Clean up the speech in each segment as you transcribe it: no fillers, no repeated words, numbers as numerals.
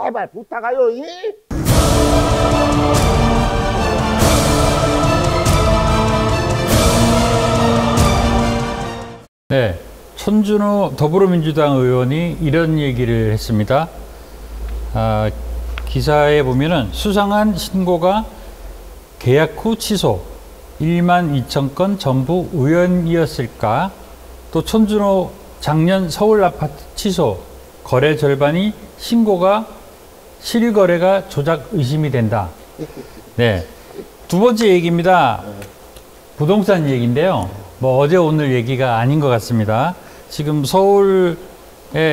제발 부탁하요. 이? 네, 천준호 더불어민주당 의원이 이런 얘기를 했습니다. 기사에 보면은 수상한 신고가 계약 후 취소, 1만 2천 건 전부 우연이었을까? 또 천준호 작년 서울 아파트 취소, 거래 절반이 신고가 실거래가 조작 의심이 된다. 네, 두 번째 얘기입니다. 부동산 얘기인데요. 뭐 어제 오늘 얘기가 아닌 것 같습니다. 지금 서울에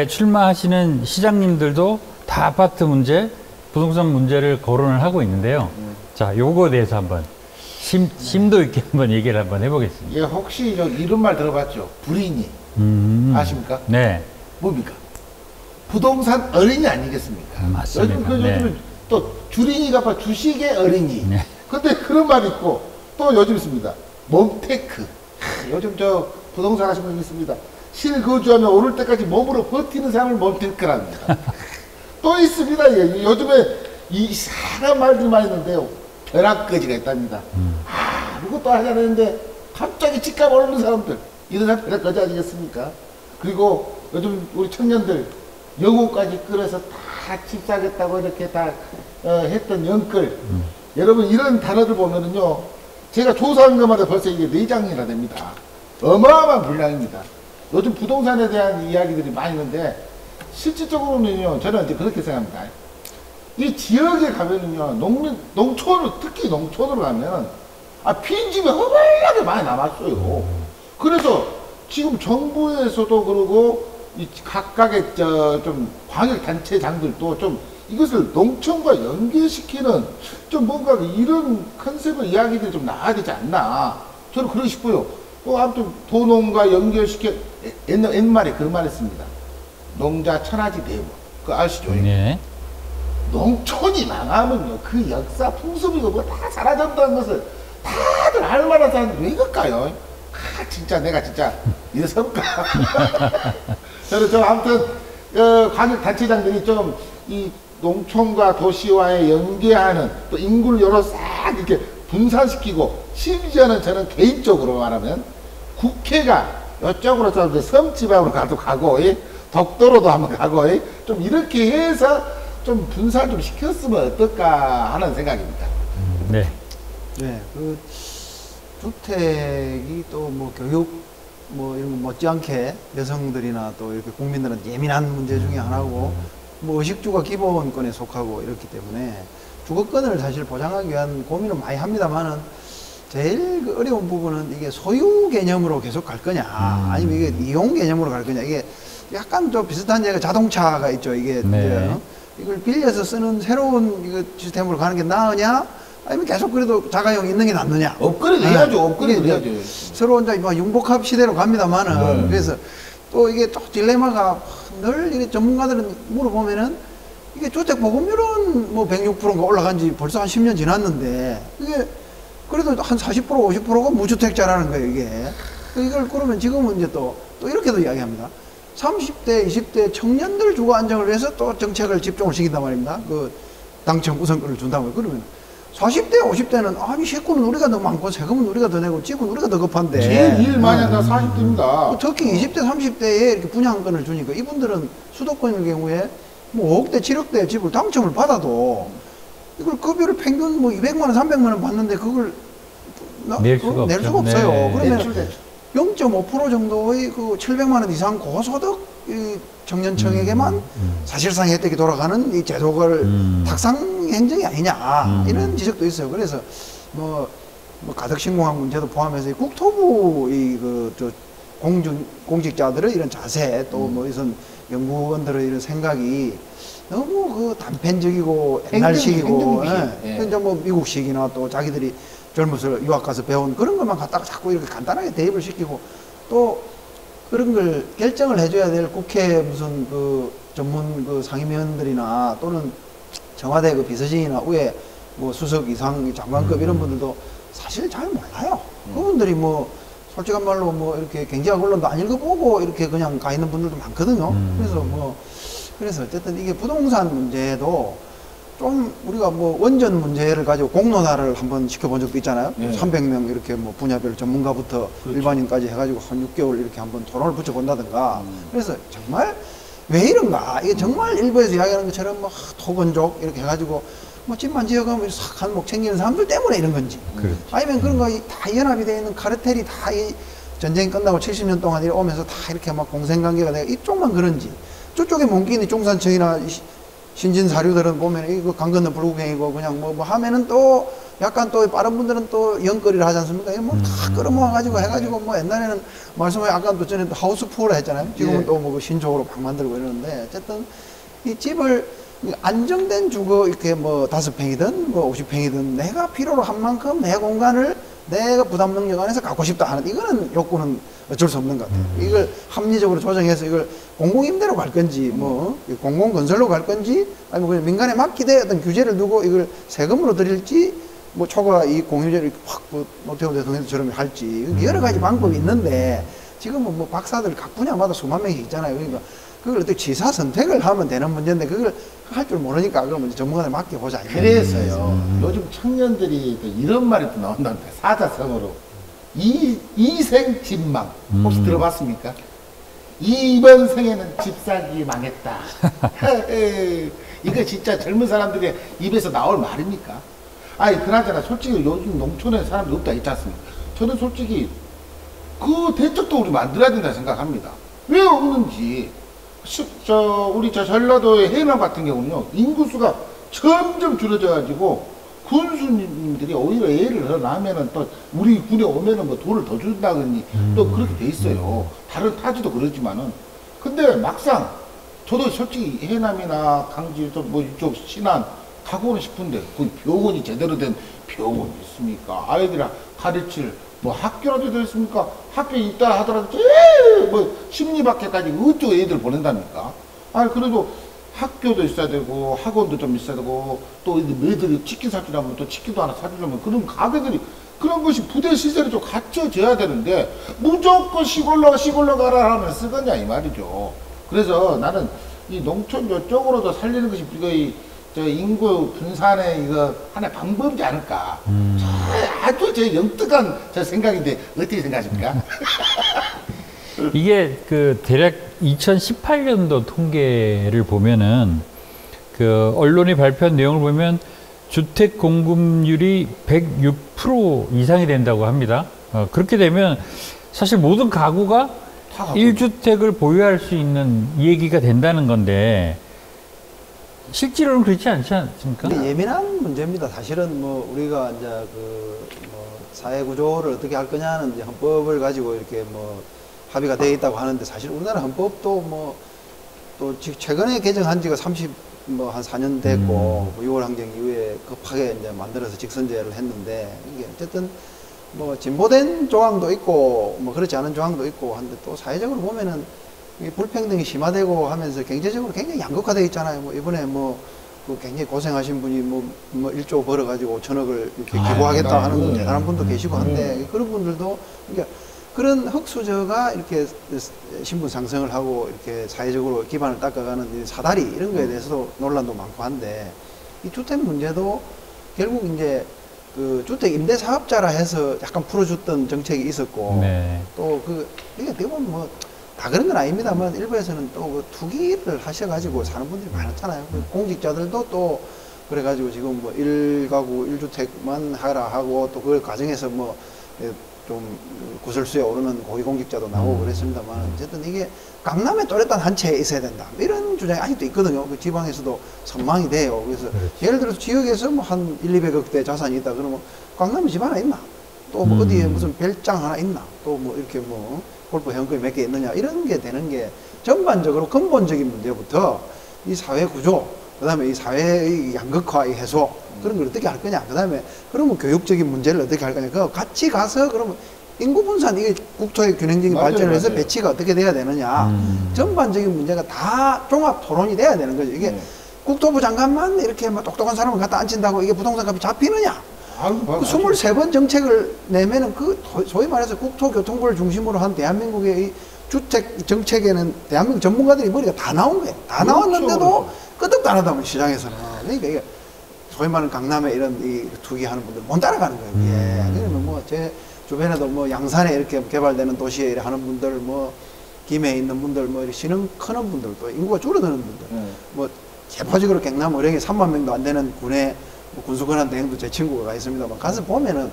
출마하시는 시장님들도 다 아파트 문제, 부동산 문제를 거론을 하고 있는데요. 자, 요거에 대해서 한번 심도 있게 한번 얘기를 한번 해보겠습니다. 예, 혹시 저 이런 말 들어봤죠? 불이니 아십니까? 네. 뭡니까? 부동산 어린이 아니겠습니까? 맞습니다. 요즘 또 주린이가 봐 주식의 어린이. 네. 근데 그런 말이 있고 또 요즘 있습니다. 몸테크. 요즘 저 부동산 하시는 분 있습니다. 실거주하면 오를 때까지 몸으로 버티는 사람을 몸테크랍니다. 또 있습니다. 예. 요즘에 이 사람 말들 많이 있는데요. 벼락거지가 있답니다. 아무것도 하지 않았는데 갑자기 집값 오르는 사람들. 이런 사람 벼락거지 아니겠습니까? 그리고 요즘 우리 청년들 영혼까지 끌어서 다 집 사겠다고 이렇게 다 했던 연끌. 여러분 이런 단어들 보면은요. 제가 조사한 것마다 벌써 이게 4장이나 됩니다. 어마어마한 분량입니다. 요즘 부동산에 대한 이야기들이 많이 있는데 실질적으로는요. 저는 이제 그렇게 생각합니다. 이 지역에 가면은요. 농촌으로 특히 농촌으로 가면 빈집이 허벌나게 많이 남았어요. 그래서 지금 정부에서도 그러고 이 각각의 좀 광역단체장들도 좀 이것을 농촌과 연계시키는 좀 뭔가 이런 컨셉의 이야기들이 좀 나와야 되지 않나. 저는 그러고 싶어요. 또 아무튼 도농과 연결시켜 옛말에 그런 말 했습니다. 농자 천하지 대모. 그거 아시죠? 네. 농촌이 망하면요. 그 역사, 풍습이고 뭐 다 사라졌다는 것을 다들 알 만한 사람들 왜 그럴까요? 진짜 내가 진짜 이래서 할까? 저는 좀 아무튼 광역단체장들이 좀 이 농촌과 도시와의 연계하는 또 인구를 여러 싹 이렇게 분산시키고 심지어는 저는 개인적으로 말하면 국회가 이쪽으로 좀 섬지방으로 가고 덕도로도 한번 가고 좀 이렇게 해서 좀 분산 좀 시켰으면 어떨까 하는 생각입니다. 네. 네, 그 주택이 또 뭐 교육 뭐 이런 거 못지않게 여성들이나 또 이렇게 국민들한테 예민한 문제 중에 하나고 뭐 의식주가 기본권에 속하고 이렇기 때문에 주거권을 사실 보장하기 위한 고민을 많이 합니다만은 제일 그 어려운 부분은 이게 소유 개념으로 계속 갈 거냐 아니면 이게 이용 개념으로 갈 거냐. 이게 약간 좀 비슷한 얘기가 자동차가 있죠. 이게 네. 이걸 빌려서 쓰는 새로운 이거 시스템으로 가는 게 나으냐 아니면 계속 그래도 자가용 있는 게 낫느냐. 업그레이드 해야죠. 업그레이드 해야죠. 서로 이제 뭐 융복합 시대로 갑니다만은 그래서 또 이게 또 딜레마가 늘 이게 전문가들은 물어보면은 이게 주택 보급률은 뭐 106%인가 올라간 지 벌써 한 10년 지났는데 이게 그래도 한 40% 50%가 무주택자라는 거예요. 이게 이걸 그러면 지금은 이제 또 이렇게도 이야기합니다. 30대 20대 청년들 주거 안정을 위해서 또 정책을 집중을 시킨단 말입니다. 그 당첨 우선권을 준다고. 그러면 40대 50대는 아니 세금은 우리가 더 많고 세금은 우리가 더 내고 집은 우리가 더 급한데 제일 일 많이 한다 40대입니다. 특히 20대 30대에 이렇게 분양권을 주니까 이분들은 수도권일 경우에 뭐 5억대 7억대 집을 당첨을 받아도 이걸 급여를 평균 뭐 200만 원 300만 원 받는데 그걸 낼 수가 없어요. 네. 그러면 0.5% 정도의 그 700만 원 이상 고소득 이 청년층에게만 사실상 혜택이 돌아가는 이 제도를 탁상 행정이 아니냐 이런 지적도 있어요. 그래서 뭐 가덕신공항 문제도 포함해서 국토부 공직자들의 이런 자세 또 뭐 이런 연구원들의 이런 생각이 너무 그 단편적이고 옛날식이고 이제 뭐 미국식이나 또 자기들이 젊어서 유학 가서 배운 그런 것만 갖다가 자꾸 이렇게 간단하게 대입을 시키고 또 그런 걸 결정을 해줘야 될 국회 무슨 그 전문 그 상임위원들이나 또는 청와대 그 비서진이나 위에 뭐 수석 이상 장관급 이런 분들도 사실 잘 몰라요. 그분들이 뭐 솔직한 말로 뭐 이렇게 경제학 언론도 안 읽어보고 이렇게 그냥 가 있는 분들도 많거든요. 그래서 뭐 그래서 어쨌든 이게 부동산 문제도 좀 우리가 뭐 원전 문제를 가지고 공론화를 한번 시켜본 적도 있잖아요. 네. 300명 이렇게 뭐 분야별 전문가부터 그렇죠. 일반인까지 해가지고 한 6개월 이렇게 한번 토론을 붙여본다든가. 그래서 정말 왜 이런가? 이게 정말 일부에서 이야기하는 것처럼 뭐 토건족 이렇게 해가지고 뭐 집만 지어가면 싹 한몫 챙기는 사람들 때문에 이런 건지. 그렇죠. 아니면 그런 거 다 연합이 되어 있는 카르텔이 다 이 전쟁이 끝나고 70년 동안 이렇게 오면서 다 이렇게 막 공생관계가 되고 이쪽만 그런지. 저쪽에 몽기니 중산층이나 신진사류들은 보면 이거 강 건너 불구경이고 그냥 뭐 하면은 또 약간 또 빠른 분들은 또 연거리를 하지 않습니까? 이거 뭐 다 끌어모아가지고 해가지고 뭐 옛날에는 말씀하신 아까 또 전에 하우스 푸어라 했잖아요. 지금은 예. 또 뭐 신축으로 막 만들고 이러는데 어쨌든 이 집을 안정된 주거 이렇게 뭐 5평이든 뭐 50평이든 내가 필요로 한 만큼 내 공간을 내가 부담 능력 안에서 갖고 싶다 하는 이거는 욕구는 어쩔 수 없는 것 같아요. 이걸 합리적으로 조정해서 이걸 공공임대로 갈 건지 뭐 공공건설로 갈 건지 아니면 그냥 민간에 맡기되 어떤 규제를 두고 이걸 세금으로 드릴지 뭐 초과 이 공유제를 확 노태우 대통령처럼 할지 여러 가지 방법이 있는데 지금은 뭐 박사들 각 분야마다 수만 명씩 있잖아요. 그러니까 그걸 어떻게 지사 선택을 하면 되는 문제인데 그걸 할 줄 모르니까 그러면 전문가들 맡겨보자. 그래서요. 요즘 청년들이 또 이런 말이 또 나온답니다. 사자성어로. 이생집망. 혹시 들어봤습니까? 이번 생에는 집 사기 망했다. 이거 진짜 젊은 사람들의 입에서 나올 말입니까? 아니, 그나저나 솔직히 요즘 농촌에 사람들이 없다 있지 않습니까? 저는 솔직히 그 대책도 우리 만들어야 된다 생각합니다. 왜 없는지. 우리 전라도의 해남 같은 경우는요, 인구수가 점점 줄어져가지고, 군수님들이 오히려 애를 더 낳으면은 또, 우리 군에 오면은 뭐 돈을 더 준다더니, 또 그렇게 돼 있어요. 다른 타지도 그러지만은. 근데 막상, 저도 솔직히 해남이나 강지, 뭐 이쪽 신안, 가고는 싶은데, 거기 병원이 제대로 된 병원이 있습니까? 아이들이랑 가르칠, 뭐 학교라도 되어 있습니까? 학교에 있다 하더라도 제일 뭐 심리학회까지 어쩌고 애들 보낸답니까? 아니 그래도 학교도 있어야 되고 학원도 좀 있어야 되고 또 애들이 치킨 사주려면 또 치킨도 하나 사주려면 그런 가게들이 그런 것이 부대 시설이 좀 갖춰져야 되는데 무조건 시골로 가라 하면 쓰겠냐 이 말이죠. 그래서 나는 이 농촌 요쪽으로도 살리는 것이 이거 저 인구 분산의 이거 하나의 방법이지 않을까. 아주 제 영특한 저 생각인데 어떻게 생각하십니까? 이게 그 대략 2018년도 통계를 보면은 그 언론이 발표한 내용을 보면 주택 공급률이 106% 이상이 된다고 합니다. 그렇게 되면 사실 모든 가구가 1주택을 보유할 수 있는 얘기가 된다는 건데 실제로는 그렇지 않지 않습니까? 근데 예민한 문제입니다. 사실은 뭐 우리가 이제 그 뭐 사회 구조를 어떻게 할 거냐는 이제 헌법을 가지고 이렇게 뭐 합의가 되어 있다고 하는데 사실 우리나라 헌법도 뭐 또 최근에 개정한 지가 뭐 한 4년 됐고 뭐 6월 항쟁 이후에 급하게 이제 만들어서 직선제를 했는데 이게 어쨌든 뭐 진보된 조항도 있고 뭐 그렇지 않은 조항도 있고 한데 또 사회적으로 보면은 이 불평등이 심화되고 하면서 경제적으로 굉장히 양극화되어 있잖아요. 뭐 이번에 그 굉장히 고생하신 분이 뭐 1조 벌어가지고 5천억을 이렇게 기부하겠다 하는 대단한 분도 계시고 한데 그런 분들도 그러니까 그런 흙수저가 이렇게 신분 상승을 하고 이렇게 사회적으로 기반을 닦아가는 사다리 이런 거에 대해서도 논란도 많고 한데 이 주택 문제도 결국 이제 그 주택 임대 사업자라 해서 약간 풀어줬던 정책이 있었고 네. 또 이게 어떻게 보면 뭐 다 그런 건 아닙니다만 일부에서는 또 그 투기를 하셔가지고 사는 분들이 많았잖아요. 공직자들도 또 그래가지고 지금 뭐 1가구 1주택만 하라 하고 또 그걸 가정해서 뭐 좀 구설수에 오르는 고위공직자도 나오고 그랬습니다만 어쨌든 이게 강남에 또렷한 한 채에 있어야 된다 이런 주장이 아직도 있거든요. 그 지방에서도 선망이 돼요. 그래서 예를 들어서 지역에서 뭐 한 1,200억대 자산이 있다 그러면 강남에 집 하나 있나? 또 뭐 어디에 무슨 별장 하나 있나? 또 뭐 이렇게 뭐 골프 회원권이 몇 개 있느냐 이런 게 되는 게 전반적으로 근본적인 문제부터 이 사회 구조 그다음에 이 사회의 양극화의 해소 그런 걸 어떻게 할 거냐 그다음에 그러면 교육적인 문제를 어떻게 할 거냐 그거 같이 가서 그러면 인구 분산 이게 국토의 균형적인 발전을 해서 배치가 어떻게 돼야 되느냐 전반적인 문제가 다 종합 토론이 돼야 되는 거죠. 이게 국토부 장관만 이렇게 뭐 똑똑한 사람을 갖다 앉힌다고 이게 부동산 값이 잡히느냐? 그 23번 정책을 내면은 그 소위 말해서 국토교통부를 중심으로 한 대한민국의 이 주택 정책에는 대한민국 전문가들이 머리가 다 나온 거예요. 다 나왔는데도 그렇죠. 끄떡도 안 하다면 시장에서는. 그러니까 이게 소위 말하는 강남에 이런 이 투기하는 분들 못 따라가는 거예요. 예. 그러면 뭐 제 주변에도 뭐 양산에 이렇게 개발되는 도시에 이렇게 하는 분들, 뭐 김해에 있는 분들, 뭐 이렇게 신흥 크는 분들, 또 인구가 줄어드는 분들, 뭐 세포적으로 경남 어령에 3만 명도 안 되는 군에 뭐 군수권한 대행도 제 친구가 가 있습니다만 가서 보면은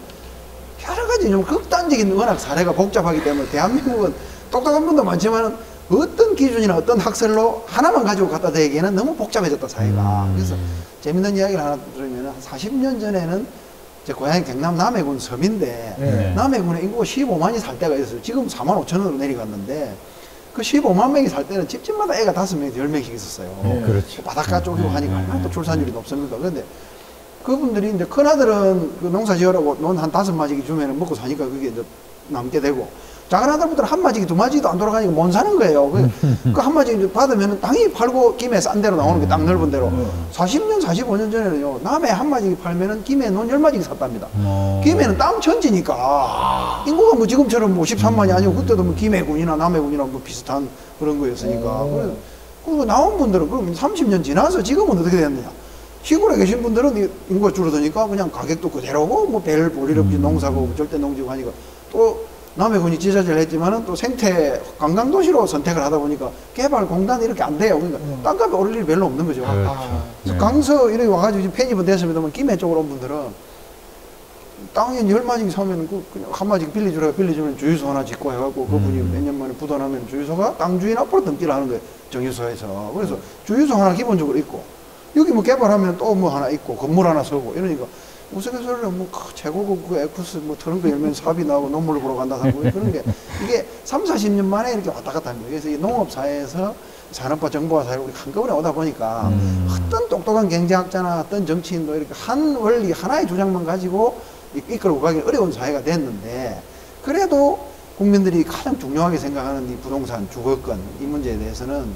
여러 가지 좀 극단적인 워낙 사례가 복잡하기 때문에 대한민국은 똑똑한 분도 많지만은 어떤 기준이나 어떤 학설로 하나만 가지고 갖다 대기에는 너무 복잡해졌다 사회가. 그래서 재밌는 이야기를 하나 들으면 한 40년 전에는 제 고향이 경남 남해군 섬인데 네. 남해군에 인구가 15만이 살 때가 있었어요. 지금 4만 5천으로 내려갔는데 그 15만 명이 살 때는 집집마다 애가 5명에서 10명씩 있었어요. 그렇죠. 바닷가 쪽이고 하니까 얼마나 또 출산율이 높습니까? 그런데 그분들이 이제 큰아들은 그 농사 지으라고 논 한 5마지기 주면은 먹고 사니까 그게 이제 남게 되고 작은 아들부터는 한 마지기 두 마지기도 안 돌아가니까 못 사는 거예요. 그 한 마지기 받으면 당연히 팔고 김해 싼 데로 나오는 게 땅 넓은 데로. 40년, 45년 전에는요, 남해 한 마지기 팔면은 김해 논 10마지기 샀답니다. 김해는 땅 천지니까 인구가 뭐 지금처럼 뭐 13만이 아니고 그때도 뭐 김해군이나 남해군이나 뭐 비슷한 그런 거였으니까. 그래서 그 나온 분들은 그럼 30년 지나서 지금은 어떻게 됐느냐. 시골에 계신 분들은 인구가 줄어드니까 그냥 가격도 그대로고 뭐 별 볼일 없이 농사고 절대 농지고 하니까 또 남해군이 지자체를 했지만은 또 생태 관광도시로 선택을 하다 보니까 개발 공단이 이렇게 안 돼요. 그러니까 땅값이 오를 일이 별로 없는 거죠. 그렇죠. 그래서 강서 이렇게 와가지고 지금 편입은 됐습니다만 김해 쪽으로 온 분들은 땅에 10마지기 사면 그냥 한 마지기 빌려주면 주유소 하나 짓고 해갖고 그분이 몇 년 만에 부도나면 주유소가 땅 주인 앞으로 등기를 하는 거예요. 정유소에서. 그래서 주유소 하나 기본적으로 있고 여기 뭐 개발하면 또 뭐 하나 있고 건물 하나 서고 이러니까 우스갯소리로 뭐 최고급 그 에쿠스 뭐 트렁크 열면 사업이 나오고 논문을 보러 간다 하고 그런 게 이게 3, 40년 만에 이렇게 왔다 갔다 합니다. 그래서 이 농업사회에서 산업화 정보화 사회로 한꺼번에 오다 보니까 어떤 똑똑한 경제학자나 어떤 정치인도 이렇게 한 원리 하나의 주장만 가지고 이끌고 가기 어려운 사회가 됐는데 그래도 국민들이 가장 중요하게 생각하는 이 부동산 주거권 이 문제에 대해서는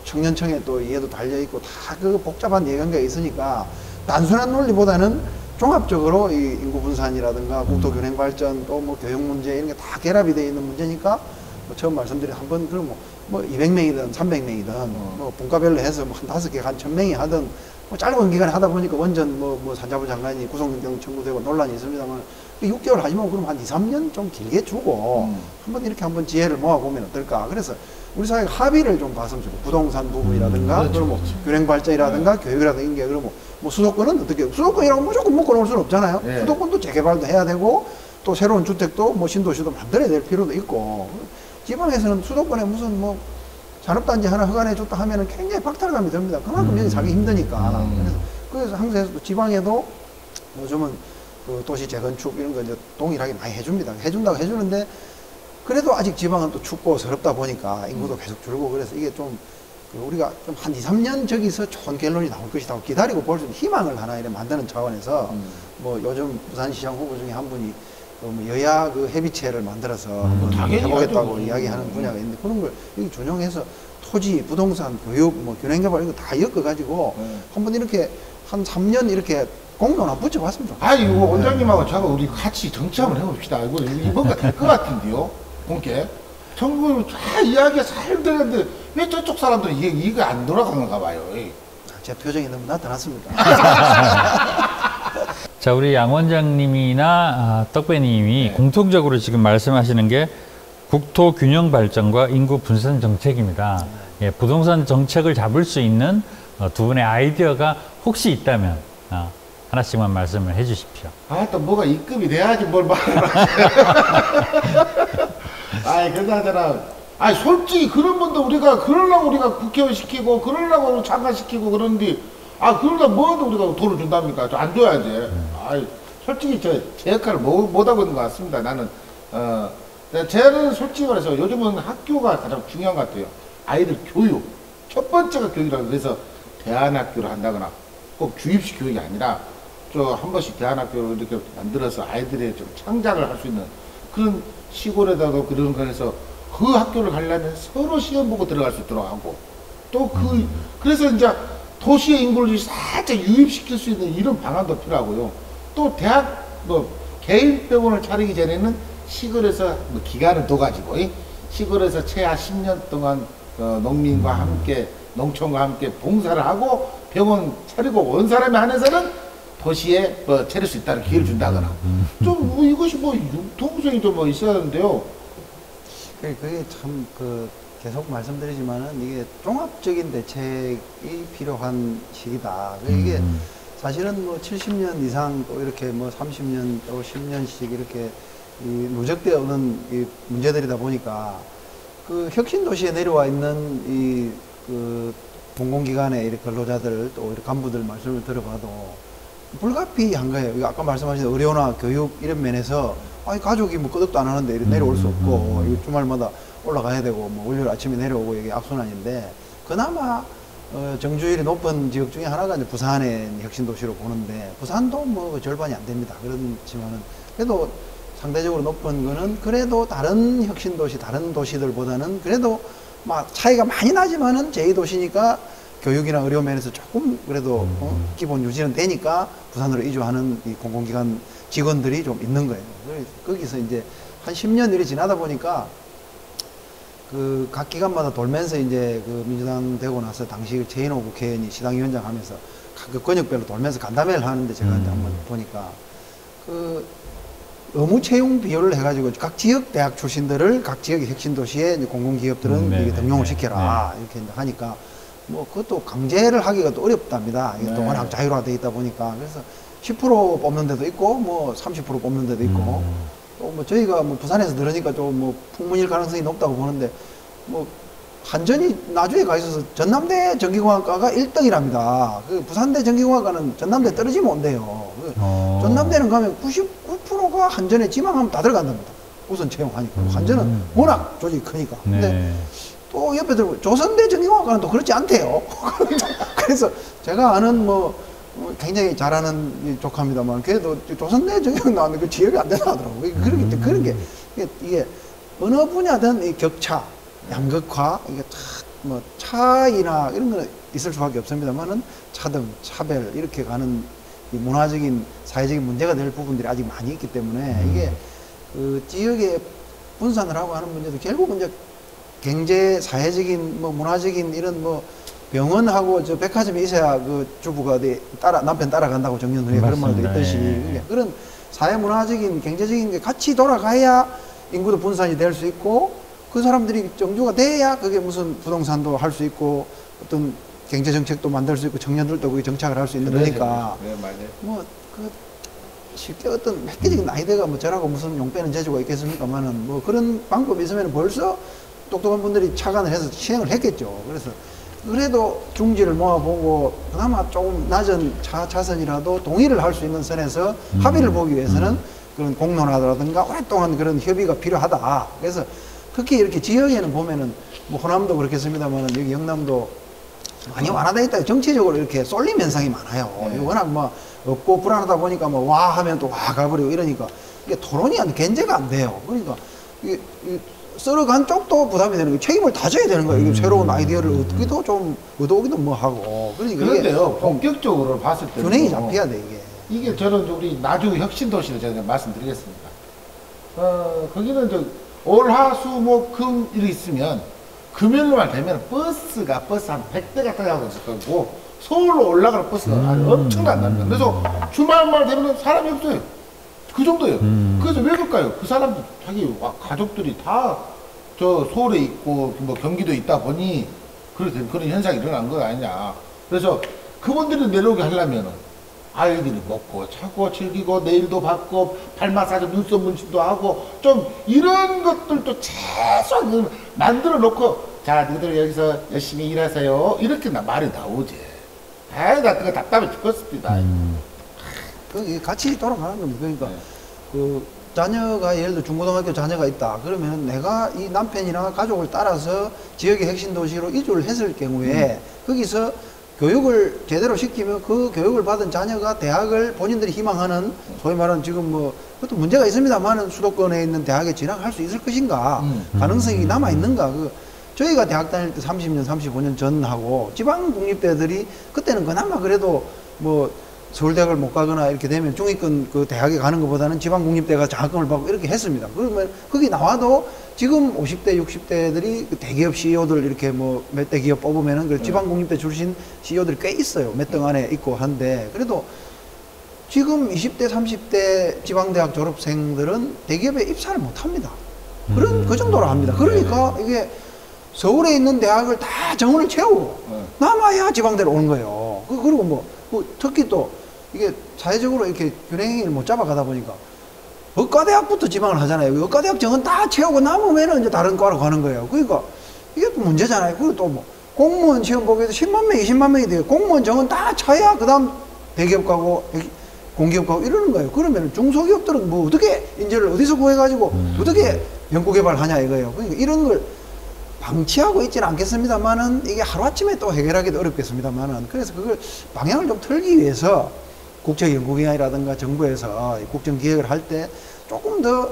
청년청에 또 이해도 달려있고 다 그 복잡한 예관계가 있으니까 단순한 논리보다는 종합적으로 이 인구 분산이라든가 국토 균형 발전 또 뭐 교육 문제 이런 게 다 결합이 되어 있는 문제니까 뭐 처음 말씀드린 한번 그럼 뭐 200명이든 300명이든 뭐 분과별로 해서 뭐 한 5개 한 1000명이 하든 뭐 짧은 기간에 하다 보니까 원전 뭐 산자부 장관이 구속영장 청구되고 논란이 있습니다만 6개월 하지만 그럼 한 2, 3년 좀 길게 주고 한번 이렇게 한번 지혜를 모아보면 어떨까. 그래서 우리 사회가 합의를 좀 봤으면 좋겠고 부동산 부분이라든가 그렇죠, 그리고 뭐 그렇죠. 균형 발전이라든가 교육이라든가 이런 게 그리고 뭐 수도권은 어떻게 수도권이라고 무조건 묶어 놓을 수는 없잖아요. 네. 수도권도 재개발도 해야 되고 또 새로운 주택도 뭐 신도시도 만들어야 될 필요도 있고 지방에서는 수도권에 무슨 뭐 산업단지 하나 허가해 줬다 하면은 굉장히 박탈감이 듭니다. 그만큼 여기 살기 힘드니까. 그래서 항상 지방에도 요즘은 그 도시 재건축 이런 거 이제 동일하게 많이 해줍니다. 해준다고 해주는데 그래도 아직 지방은 또 춥고 서럽다 보니까 인구도 계속 줄고 그래서 이게 좀 우리가 좀 한 2, 3년 저기서 좋은 결론이 나올 것이다 기다리고 볼 수 있는 희망을 하나 이렇게 만드는 차원에서 뭐 요즘 부산시장 후보 중에 한 분이 뭐 여야 그 협의체를 만들어서 한번 당연히 해보겠다고 하죠. 이야기하는 분야가 있는데 그런 걸 여기 준용해서 토지, 부동산, 교육, 뭐 균형개발 이거 다 엮어가지고 한번 이렇게 한 3년 이렇게 공론 한번 붙여봤습니다. 아니, 이거 원장님하고 저하고 우리 같이 정치 한번 해봅시다. 이거 이번가 될 것 같은데요? 본게. 정부는 잘 이야기가 잘 되는데 왜 저쪽 사람들은 이게 안 돌아가는가 봐요. 제 표정이 너무 나타났습니다. 자, 우리 양 원장님이나 떡배님이 공통적으로 지금 말씀하시는 게 국토 균형 발전과 인구 분산 정책입니다. 예, 부동산 정책을 잡을 수 있는 두 분의 아이디어가 혹시 있다면 하나씩만 말씀을 해 주십시오. 아, 또 뭐가 입금이 돼야지 뭘 말을 하세요. 아이, 그나저나. 아니, 솔직히 그런 분도 그러려고 우리가 국회의원 시키고, 그러려고 장관 시키고 그러는데, 그러려고 뭐도 우리가 돈을 준답니까? 안 줘야지. 아이, 솔직히 제 역할을 못하고 있는 것 같습니다. 나는, 저는 솔직히 말해서 요즘은 학교가 가장 중요한 것 같아요. 아이들 교육. 첫 번째가 교육이라고 그래서 대안학교를 한다거나 꼭 주입식 교육이 아니라 한 번씩 대안학교를 이렇게 만들어서 아이들의 좀 창작을 할 수 있는 그런 시골에다가 그런 거에서 그 학교를 가려면 서로 시험 보고 들어갈 수 있도록 하고 또 그래서 이제 도시의 인구를 살짝 유입시킬 수 있는 이런 방안도 필요하고요. 또 대학 개인 병원을 차리기 전에는 시골에서 기간을 둬가지고 시골에서 최하 10년 동안 농민과 함께 농촌과 함께 봉사를 하고 병원 차리고 온 사람에 한해서는 도시에 뭐 차릴 수 있다는 기회를 준다거나 좀 이것이 뭐 융통성이 좀 뭐 있어야 하는데요. 그게 참 계속 말씀드리지만은 이게 종합적인 대책이 필요한 시기다. 이게 사실은 뭐 70년 이상 또 이렇게 뭐 30년 또 10년씩 이렇게 누적되어 오는 이 문제들이다 보니까 그 혁신도시에 내려와 있는 공공기관의 이렇게 근로자들 또 이렇게 간부들 말씀을 들어봐도 불가피한 거예요. 아까 말씀하신 의료나 교육 이런 면에서 가족이 뭐 끄덕도 안 하는데 이렇게 내려올 수 없고 이거 주말마다 올라가야 되고 뭐 월요일 아침에 내려오고 이게 악순환인데 그나마 정주율이 높은 지역 중에 하나가 이제 부산의 혁신도시로 보는데 부산도 뭐 절반이 안 됩니다. 그렇지만은 그래도 상대적으로 높은 거는 그래도 다른 혁신도시, 다른 도시들보다는 그래도 막 차이가 많이 나지만은 제2도시니까 교육이나 의료 면에서 조금 그래도 기본 유지는 되니까 부산으로 이주하는 이 공공기관 직원들이 좀 있는 거예요. 그래서 거기서 이제 한 10년 일이 지나다 보니까 각 기관마다 돌면서 이제 민주당 되고 나서 당시 최인호 국회의원이 시당위원장 하면서 각 권역별로 돌면서 간담회를 하는데 제가 이제 한번 보니까 의무 채용 비율을 해가지고 각 지역 대학 출신들을 각 지역의 혁신도시에 공공기업들은 이게 등용을 시켜라 이렇게 이제 하니까 뭐 그것도 강제를 하기가 또 어렵답니다. 이게 또 워낙 자유화되어 있다 보니까 그래서 10% 뽑는 데도 있고 뭐 30% 뽑는 데도 있고 또 뭐 저희가 뭐 부산에서 들으니까 좀 뭐 풍문일 가능성이 높다고 보는데 뭐 한전이 나중에 가 있어서 전남대 전기공학과가 1등이랍니다. 부산대 전기공학과는 전남대 떨어지면 온대요. 전남대는 가면 99%가 한전에 지망하면 다 들어간답니다. 우선 채용하니까. 한전은 워낙 조직이 크니까. 근데 또 옆에 들고 조선대 전기공학과는 또 그렇지 않대요. 그래서 제가 아는 굉장히 잘하는 조카입니다만 그래도 조선대 전기공학 나왔는데 그 지역이 안 되나 하더라고요. 그런 게 이게 어느 분야든 이 격차, 양극화, 이게 뭐 차이나 이런 거는 있을 수밖에 없습니다만은 차등, 차별 이렇게 가는 이 문화적인, 사회적인 문제가 될 부분들이 아직 많이 있기 때문에 이게 지역에 분산을 하고 하는 문제도 결국은 이제 경제, 사회적인, 문화적인 이런 병원하고 저 백화점이 있어야 주부가 남편 따라간다고 정년후에 그런 말도 있듯이 그런 사회 문화적인, 경제적인 게 같이 돌아가야 인구도 분산이 될 수 있고 그 사람들이 정주가 돼야 그게 무슨 부동산도 할 수 있고 어떤 경제 정책도 만들 수 있고 청년들도 거기 정착을 할 수 있는 거니까 쉽게 어떤 획기적인 아이디어가 저라고 무슨 용 빼는 재주가 있겠습니까만은 그런 방법이 있으면 벌써 똑똑한 분들이 착안을 해서 시행을 했겠죠. 그래도 중지를 모아보고 그나마 조금 낮은 차선이라도 동의를 할 수 있는 선에서 합의를 보기 위해서는 그런 공론화라든가 오랫동안 그런 협의가 필요하다. 그래서 특히 이렇게 지역에는 보면은 호남도 그렇겠습니다만 여기 영남도 많이 완화되어 있다. 정치적으로 이렇게 쏠림 현상이 많아요. 워낙 없고 불안하다 보니까 와 하면 또 와 가버리고 이러니까 이게 토론이 견제가 안 돼요. 그러니까 이게 썰어간 쪽도 부담이 되는 거예요. 책임을 다 져야 되는 거예요. 새로운 아이디어를 얻기도 좀 얻어오기도 하고. 그런데요, 본격적으로 봤을 때 균형이 잡혀야 돼 이게 저는 우리 나주 혁신도시를 제가 말씀드리겠습니다. 거기는 월화수목금 일이 있으면 금요일만 되면 버스 한 100대가 타고 있을 거고 서울로 올라가는 버스가 엄청난답니다. 그래서 주말만 되면 사람이 없어요. 그 정도예요. 그래서 왜 그럴까요? 그 사람들 자기 가족들이 다 서울에 있고 경기도에 있다 보니 그런 현상이 일어난 거 아니냐. 그래서 그분들이 내려오게 하려면 아이들이 먹고 자고 즐기고 내일도 받고 발 마사지 눈썹 문신도 하고 좀 이런 것들도 최소한 만들어 놓고 자 너희들 여기서 열심히 일하세요 이렇게 말이 나오지. 나 그거 답답해 죽겠습니다. 같이 돌아가는 겁니다. 그러니까 자녀가 예를 들어 중고등학교 자녀가 있다. 그러면 내가 이 남편이나 가족을 따라서 지역의 핵심도시로 이주를 했을 경우에 거기서 교육을 제대로 시키면 그 교육을 받은 자녀가 대학을 본인들이 희망하는 소위 말하는 지금 그것도 문제가 있습니다만은 수도권에 있는 대학에 진학할 수 있을 것인가 가능성이 남아있는가 저희가 대학 다닐 때 30년 35년 전하고 지방 국립대들이 그때는 그나마 그래도 서울대학을 못 가거나 이렇게 되면 중위권 그 대학에 가는 것보다는 지방 국립대가 장학금을 받고 이렇게 했습니다. 그러면 거기 나와도 지금 50대, 60대들이 대기업 CEO들 이렇게 뭐 몇 대 기업 뽑으면은 그 지방공립대 출신 CEO들이 꽤 있어요. 몇 등 안에 있고 한데 그래도 지금 20대, 30대 지방대학 졸업생들은 대기업에 입사를 못 합니다. 그 정도로 합니다. 그러니까 이게 서울에 있는 대학을 다 정원을 채우고 남아야 지방대로 오는 거예요. 그리고 뭐 특히 또 이게 사회적으로 이렇게 균형을 못 잡아가다 보니까 의과대학부터 지방을 하잖아요. 의과대학 정원 다 채우고 남으면은 이제 다른 과로 가는 거예요. 그러니까 이게 또 문제잖아요. 그리고 또 뭐 공무원 시험 보게 해서 10만 명, 20만 명이 돼요. 공무원 정원 다 쳐야 그 다음 대기업 가고 공기업 가고 이러는 거예요. 그러면 중소기업들은 뭐 어떻게 인재를 어디서 구해가지고 어떻게 연구개발하냐 이거예요. 그러니까 이런 걸 방치하고 있지는 않겠습니다만은 이게 하루아침에 또 해결하기도 어렵겠습니다만은 그래서 그걸 방향을 좀 틀기 위해서 국책연구기관이라든가 정부에서 국정기획을 할 때 조금 더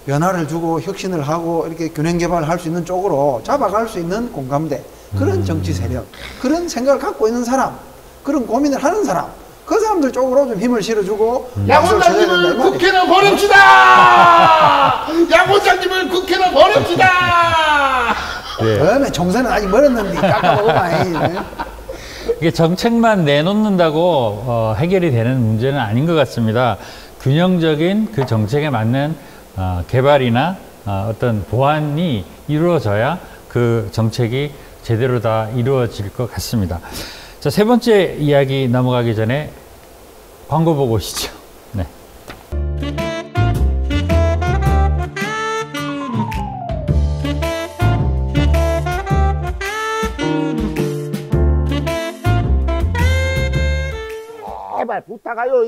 변화를 주고 혁신을 하고 이렇게 균형 개발을 할 수 있는 쪽으로 잡아갈 수 있는 공감대 그런 정치 세력 그런 생각을 갖고 있는 사람 그런 고민을 하는 사람 그 사람들 쪽으로 좀 힘을 실어주고 양원장님을 국회로 보냅시다. 양원장님을 국회로 보냅시다. 그러면 총선은 아직 멀었는데 깎아먹으면 이게 정책만 내놓는다고 해결이 되는 문제는 아닌 것 같습니다. 균형적인 그 정책에 맞는 개발이나 어떤 보완이 이루어져야 그 정책이 제대로 다 이루어질 것 같습니다. 자, 세 번째 이야기 넘어가기 전에 광고 보고 오시죠. 네. 제발 부탁하요.